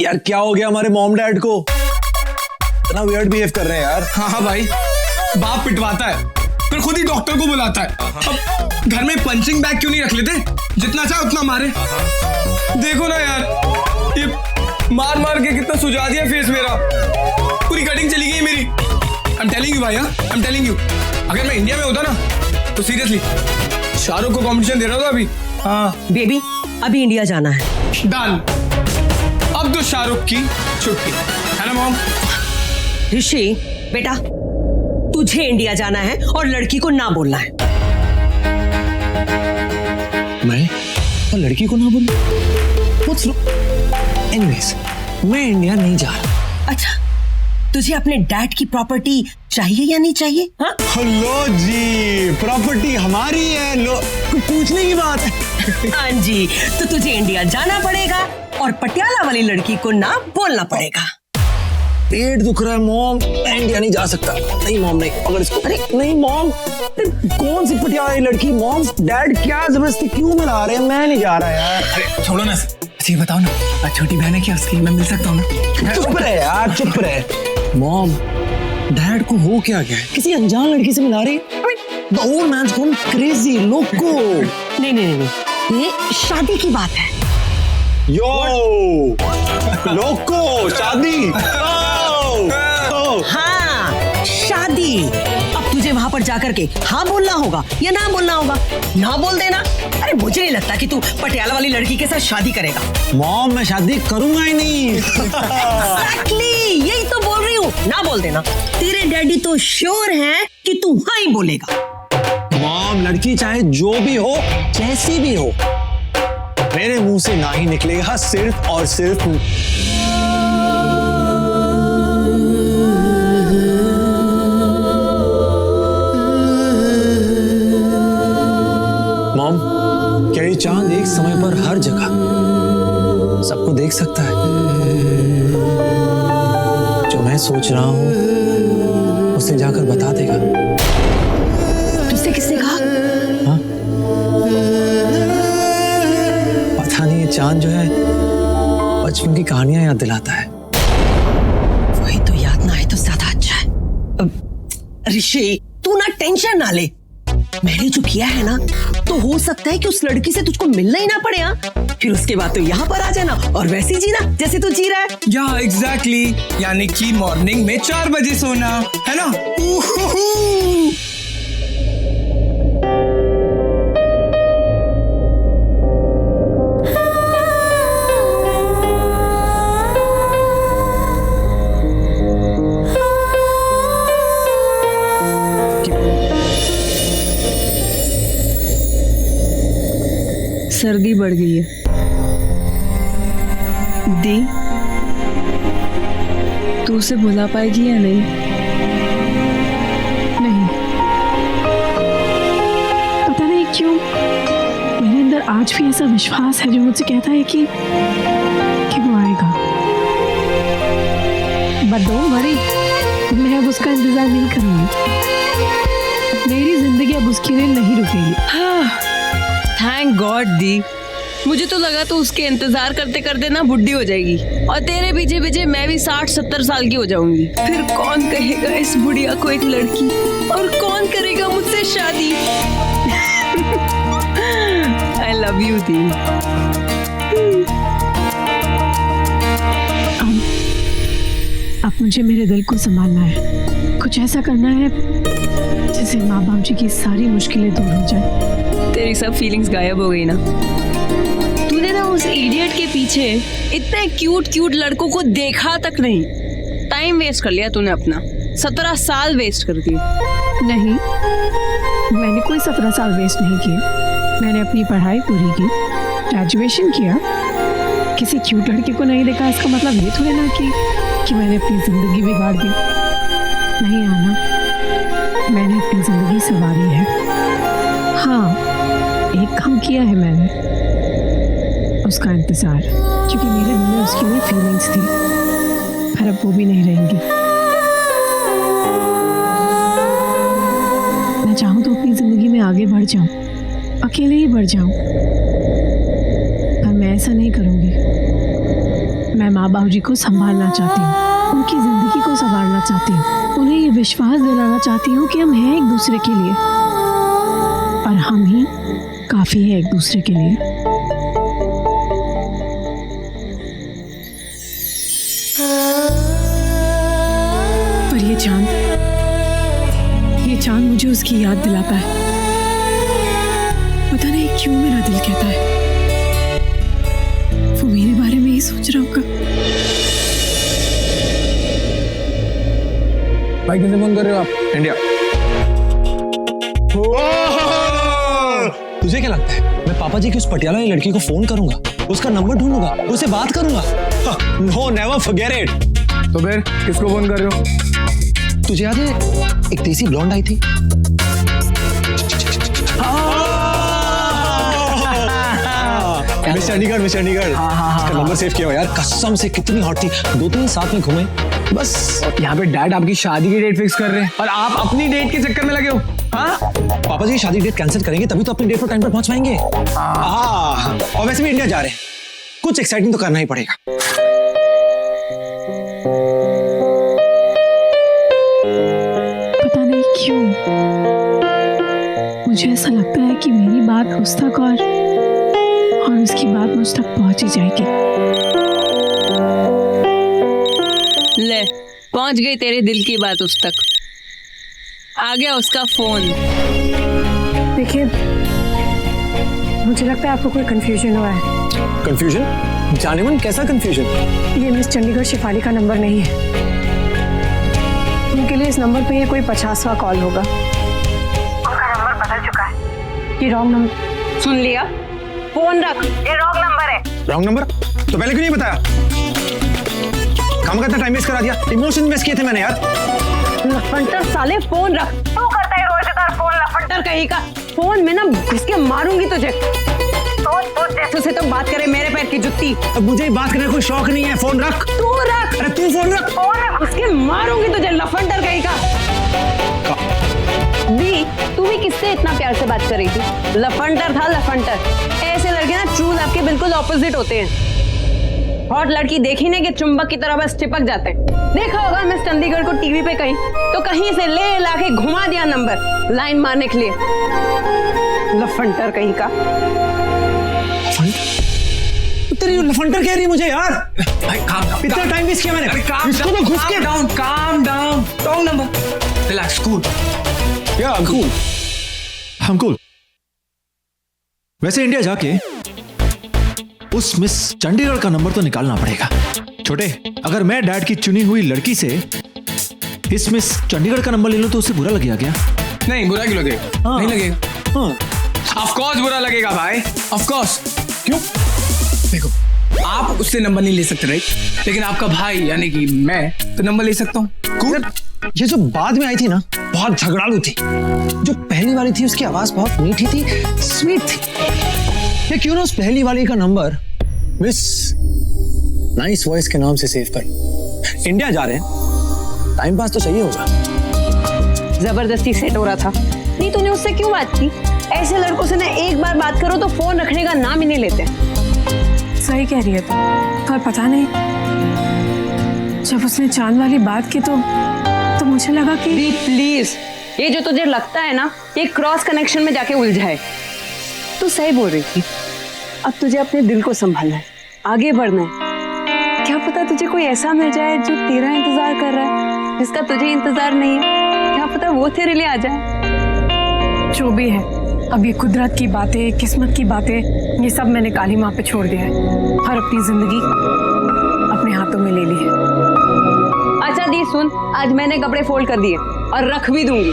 यार क्या हो गया हमारे मॉम डैड को? इतना वियर्ड बिहेव कर रहे हैं यार। हाँ भाई, बाप पिटवाता है फिर खुद ही डॉक्टर को बुलाता है। अब घर में पंचिंग बैग क्यों नहीं रख लेते, जितना चाहे उतना मारे। देखो ना यार, ये मार मार के कितना सुजा दिया फेस मेरा, पूरी कटिंग चली गई मेरी। आई एम टेलिंग यू भाई, आई एम टेलिंग यू, अगर मैं इंडिया में होता ना तो सीरियसली शाहरुख को कॉम्पिटिशन दे रहा था अभी। हाँ बेबी, अभी इंडिया जाना है। डन, अब तो शाहरुख की छुट्टी है ना मॉम? ऋषि बेटा, तुझे इंडिया जाना है और लड़की को ना बोलना है। मैं और लड़की को ना बोलूं? What's wrong? Anyways, मैं इंडिया नहीं जा रहा। अच्छा, तुझे अपने डैड की प्रॉपर्टी चाहिए या नहीं चाहिए? हाँ? हेलो जी, प्रॉपर्टी हमारी है, लो पूछने की बात है। हाँ जी, तो तुझे इंडिया जाना पड़ेगा और पटियाला वाली लड़की को ना बोलना पड़ेगा। पेट दुख रहा है मॉम, मैं इंडिया नहीं जा सकता। नहीं मॉम नहीं, अगर इसको, अरे नहीं मॉम, कौन सी पटियाला लड़की मॉम? डैड क्या जबरदस्ती क्यों मिला रहे हैं? मैं नहीं जा रहा यार। अरे छोड़ो ना, अच्छा बताओ ना, छोटी बहन है क्या उसकी, मैं मिल सकता हूँ ना? चुप रहे यार, चुप रहे। मॉम, डैड को हो क्या गया है? किसी अनजान लड़की से मिला रही है? The old man's gone crazy, लोको। नहीं नहीं नहीं, ये शादी की बात है। यो लोको, शादी। हाँ, शादी। अब तुझे वहां पर जाकर के हाँ बोलना होगा या ना बोलना होगा? ना बोल देना। अरे मुझे नहीं लगता कि तू पटियाला वाली लड़की के साथ शादी करेगा। मॉम, मैं शादी करूंगा ही नहीं। Exactly, यही तो बोल रही हूँ, ना बोल देना। तेरे डैडी तो श्योर हैं कि तू हाँ ही बोलेगा। मॉम, लड़की चाहे जो भी हो, जैसी भी हो, मेरे मुंह से ना ही निकलेगा, सिर्फ और सिर्फ। मॉम, क्या ये चांद एक समय पर हर जगह सबको देख सकता है? जो मैं सोच रहा हूं उसे जाकर बता देगा। तुझसे किसने कहा? हाँ? पता नहीं, ये चांद जो है बचपन की कहानियां याद दिलाता है। वही तो, याद ना आए तो ज्यादा अच्छा है। ऋषि, तू ना टेंशन ना ले। मैंने जो किया है ना, तो हो सकता है कि उस लड़की से तुझको मिलना ही ना पड़े। हाँ, फिर उसके बाद तो यहाँ पर आ जाना और वैसे ही जीना जैसे तू जी रहा है। या एग्जैक्टली, यानी कि मॉर्निंग में 4 बजे सोना, है ना? सर्दी बढ़ गई है दी, तू उसे भुला पाएगी या नहीं? नहीं, पता नहीं क्यों मेरे अंदर आज भी ऐसा विश्वास है जो मुझे कहता है कि वो आएगा। बट डोंट वरी, मैं अब उसका इंतजार नहीं करूंगी। मेरी जिंदगी अब उसके लिए नहीं रुकेगी। थैंक गॉड दी, मुझे तो लगा तो उसके इंतजार करते करते ना बुढ़ी हो जाएगी और तेरे पीछे पीछे मैं भी 60-70 साल की हो जाऊंगी। फिर कौन कहेगा इस बुढ़िया को एक लड़की, और कौन करेगा मुझसे शादी? आई लव यू दी। अब मुझे मेरे दिल को संभालना है, कुछ ऐसा करना है जिससे माँ बाप जी की सारी मुश्किलें दूर हो जाए। तेरी सब फीलिंग्स गायब हो गई ना? तूने ना उस इडियट के पीछे इतने क्यूट क्यूट लड़कों को देखा तक नहीं। टाइम वेस्ट कर लिया तूने अपना, 17 साल वेस्ट कर दिए। नहीं, मैंने कोई 17 साल वेस्ट नहीं किए। मैंने अपनी पढ़ाई पूरी की, ग्रेजुएशन किया। किसी क्यूट लड़के को नहीं देखा इसका मतलब ये थोड़ी ना कि मैंने अपनी जिंदगी बिगाड़ दी। नहीं आना, मैंने अपनी जिंदगी संवारी है। हाँ, एक काम किया है मैंने, उसका इंतजार, क्योंकि मेरे दिल में उसकी भी फीलिंग्स थी, पर अब वो भी नहीं रहेंगी। मैं चाहूँ तो अपनी जिंदगी में आगे बढ़ जाऊं, अकेले ही बढ़ जाऊं, पर मैं ऐसा नहीं करूंगी। मैं माँ बाबूजी को संभालना चाहती हूँ, उनकी जिंदगी को संभालना चाहती हूँ, उन्हें ये विश्वास दिलाना चाहती हूँ कि हम हैं एक दूसरे के लिए और हम ही काफी है एक दूसरे के लिए। पर ये चांद मुझे उसकी याद दिलाता है। पता नहीं क्यों मेरा दिल कहता है वो मेरे बारे में ही सोच रहा होगा। भाई किसे फोन कर रहे हो आप? इंडिया। तुझे क्या लगता है मैं पापा जी की उस पटियाला वाली लड़की को फोन करूंगा, उसका नंबर ढूंढूंगा, उससे बात करूंगा? No, never forget it. तो फिर किसको फोन कर रहे हो? तुझे याद है एक देसी ब्लॉन्ड आई थी? मिस चंडीगढ़ इसका नंबर सेव किया हुआ यार, कसम से कितनी हॉट थी। 2-3 साथ में घूमे बस। यहाँ पे डैड आपकी शादी की डेट फिक्स कर रहे हैं और आप अपनी डेट के चक्कर में लगे हो। हाँ, पापा जी शादी डेट कैंसिल करेंगे तभी तो अपनी डेट पर टाइम पर पहुंच पाएंगे। और वैसे भी इंडिया जा रहे हैं, कुछ एक्साइटिंग तो करना ही पड़ेगा। पता नहीं क्यों मुझे ऐसा लगता है कि मेरी बात उस तक और उसकी बात मुझ तक पहुंच ही जाएगी। ले, पहुंच गई तेरे दिल की बात उस तक। आ गया उसका फोन। देखिए, मुझे लगता है आपको कोई कंफ्यूजन हुआ है। कंफ्यूजन? जाने मन कैसा कंफ्यूजन? ये मिस चंडीगढ़ शेफाली का नंबर नहीं है। उनके लिए इस नंबर पे ये कोई 50वां कॉल होगा। उनका नंबर बदल चुका है। ये रॉन्ग नंबर। सुन लिया? फोन रख, ये रॉन्ग नंबर है। Wrong number? तो पहले क्यों नहीं बताया? काम करता टाइम वेस्ट करा दिया, इमोशन वेस्ट किए थे मैंने यार। लफंटर साले, फोन रख। तू करता है रोजेदार फोन, लफंटर कहीं का। फोन में ना घुस के मारूंगी तुझे। सोच जैसे से तो बात करे मेरे पैर की जुत्ती। अब मुझे बात करने का कोई शौक नहीं है, फोन रख। तू रख। अरे तू फोन रख। फोन में घुस के मारूंगी तुझे, लफंटर कहीं का। दी, तू भी किससे इतना प्यार से बात कर रही थी? लफंटर था, लफंटर। ऐसे लड़के ना ट्रू लव के बिल्कुल ऑपोजिट होते हैं। हॉट लड़की देखी नहीं कि चुंबक की तरह बस चिपक जाते हैं। देखा होगा मिस चंडीगढ़ को टीवी पे कहीं, तो कहीं से ले ला के घुमा दिया नंबर लाइन मारने के लिए। लफंटर कहीं का। तेरी लफंटर कह रही है मुझे यार। इतना टाइम वेस्ट किया मैंने। इसको तो घुस के calm down. Wrong number. Relax, cool. Yeah, I'm cool. हम cool. वैसे इंडिया जाके उस मिस चंडीगढ़ का नंबर तो निकालना पड़ेगा। छोटे, अगर मैं डैड की चुनी हुई लड़की से इस मिस चंडीगढ़ का नंबर ले लूं तो उसे बुरा लगेगा क्या? नहीं, बुरा क्यों लगेगा? नहीं लगेगा। ऑफ कोर्स बुरा लगेगा भाई, ऑफ कोर्स। क्यों? देखो, आप उससे नंबर नहीं ले सकते राइट, लेकिन आपका भाई यानी कि मैं तो नंबर ले सकता हूँ। ये जो बाद में आई थी ना, बहुत झगड़ालू थी। जो पहली वाली थी उसकी आवाज बहुत मीठी थी, स्वीट थी। ये क्यों ना उस पहली वाली का नंबर मिस नाइस वॉइस के नाम से सेव कर। इंडिया जा रहे हैं, टाइम पास तो चाहिए होगा। जबरदस्ती सेट हो रहा था। नहीं, तूने उससे क्यों बात की? ऐसे लड़कों से ना एक बार बात करो तो फोन रखने का नाम ही नहीं लेते। सही कह रही है तू, पर पता नहीं जब उसने चांद वाली बात की तो मुझे लगा कि प्लीज, ये जो तुझे लगता है ना, ये क्रॉस कनेक्शन में जाके उलझा है। तू सही बोल रही थी। अब तुझे अपने दिल को संभालना है, आगे बढ़ना है। क्या पता तुझे कोई ऐसा मिल जाए जो तेरा इंतजार कर रहा है, जिसका तुझे इंतजार नहीं है। क्या पता वो तेरे लिए आ जाए। जो भी है, अब ये कुदरत की बातें, किस्मत की बातें, ये सब मैंने काली माँ पे छोड़ दिया है और अपनी जिंदगी अपने हाथों में ले ली है। अच्छा दी सुन, आज मैंने कपड़े फोल्ड कर दिए और रख भी दूंगी।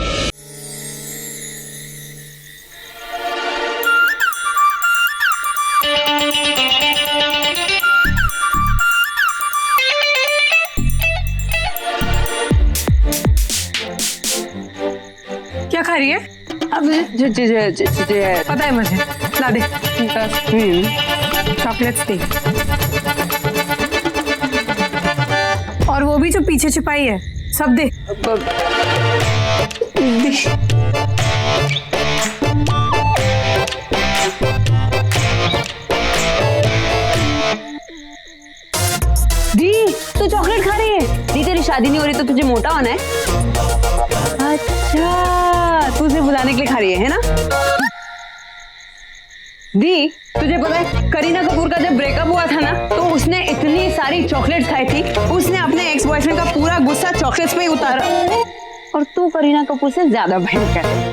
क्या खा रही है? अब पता है मुझे, ला दे। चॉकलेट्स दे, और वो भी जो पीछे छिपाई है सब दे। चॉकलेट खा रही है? दी तेरी शादी नहीं हो रही तो तुझे मोटा होना है? अच्छा, तू उसे बुलाने के लिए खा रही है ना? दी, तुझे पता है करीना कपूर का जब ब्रेकअप हुआ था ना, तो उसने इतनी सारी चॉकलेट्स खाई थी, उसने अपने एक्स बॉयफ्रेंड का पूरा गुस्सा चॉकलेट्स पे ही उतारा। और तू करीना कपूर से ज्यादा भयंकर है।